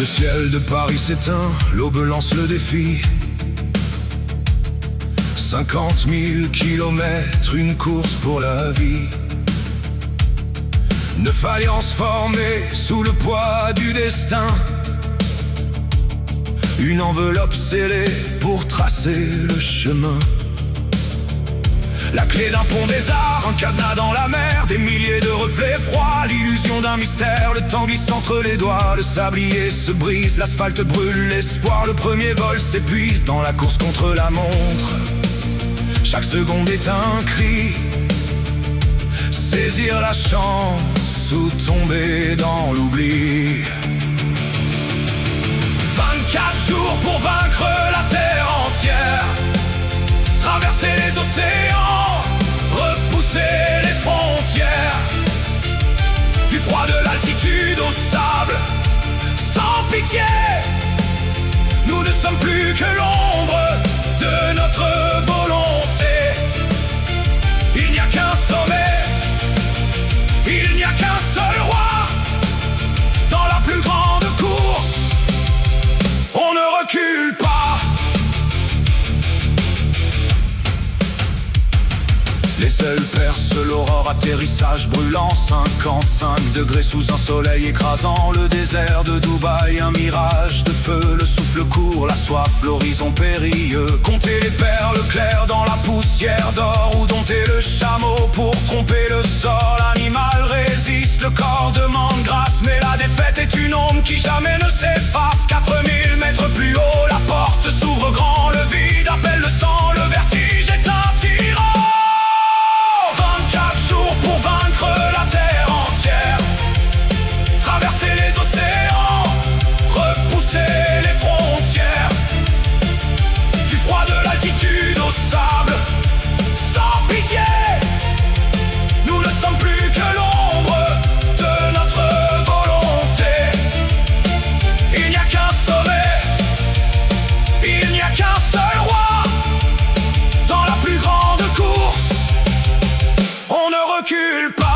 Le ciel de Paris s'éteint, l'aube lance le défi. 50 000 kilomètres, une course pour la vie. 9 alliances formées sous le poids du destin. Une enveloppe scellée pour tracer le chemin. La clé d'un pont des arts, un cadenas dans la mer, des milliers de reflets froids, l'illusion d'un mystère, le temps glisse entre les doigts, le sablier se brise, l'asphalte brûle, l'espoir, le premier vol s'épuise dans la course contre la montre. Chaque seconde est un cri, saisir la chance ou tomber dans l'oubli. 24 jours pour vaincre la terre entière, traverser les océans, repousser les frontières. Du froid de l'altitude au sable, sans pitié. Nous ne sommes plus que l'ombre de notre volonté. Il n'y a qu'un sommet, il n'y a qu'un seul roi. Dans la plus grande course, on ne recule pas. Les ailes percent l'aurore, atterrissage brûlant, 55 degrés sous un soleil écrasant. Le désert de Dubaï, un mirage de feu, le souffle court, la soif, l'horizon périlleux. Compter les perles claires dans la poussière d'or, ou dompter le chameau pour tromper le sol. L'animal résiste, le corps demande grâce, mais la défaite est une ombre qui jamais ne s'efface. 4000 mètres plus haut, la porte s'ouvre grand, le vide appelle le sang, le vertige est un tyran. Pour vaincre la terre entière, traverser les océans, repousser les frontières. Du froid de l'altitude au sable, sans pitié. Nous ne sommes plus que l'ombre de notre volonté. Il n'y a qu'un sommet, il n'y a qu'un seul roi. Dans la plus grande course, on ne recule pas.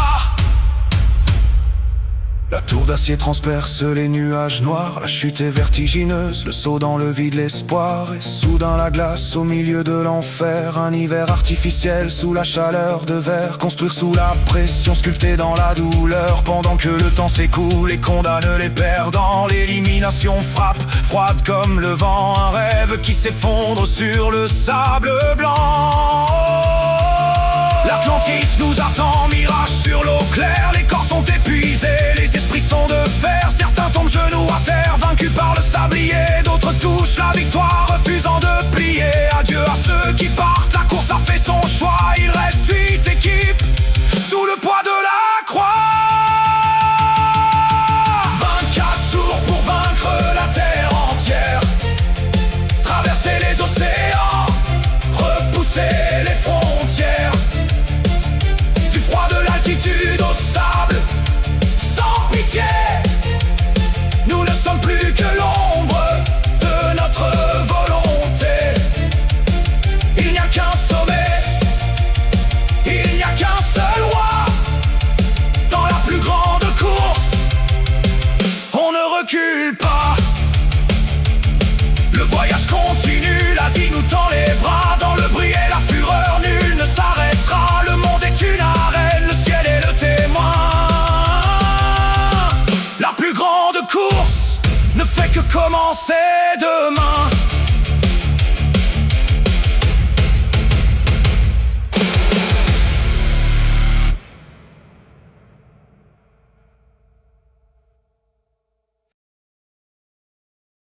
La tour d'acier transperce les nuages noirs, la chute est vertigineuse, le saut dans le vide, l'espoir. Et soudain la glace au milieu de l'enfer, un hiver artificiel sous la chaleur de verre. Construire sous la pression, sculpter dans la douleur, pendant que le temps s'écoule et condamne les perdants. L'élimination frappe, froide comme le vent, un rêve qui s'effondre sur le sable blanc. L'Atlantis nous attend, mirage sur l'eau claire. Les corps sont épuisés, les esprits sont de fer. Certains tombent genoux à terre, vaincus par le sablier. D'autres touchent la victoire, refusant de plier. Adieu à ceux qui partent, la course a fait son choix. Il reste 8 équipes, sous le poids de la croix. 24 jours pour vaincre la terre entière, traverser les océans, repousser les frontières. Du froid de l'altitude au sable, sans pitié. Nous ne sommes plus que l'ombre de notre volonté. Il n'y a qu'un sommet, il n'y a qu'un seul roi. Dans la plus grande course, on ne recule pas. Le voyage continue, l'Asie nous tend les bras. Dans le bruit et la fureur, nul ne s'arrêtera. Le monde est une arène, le ciel est le témoin. La plus grande course ne fait que commencer demain.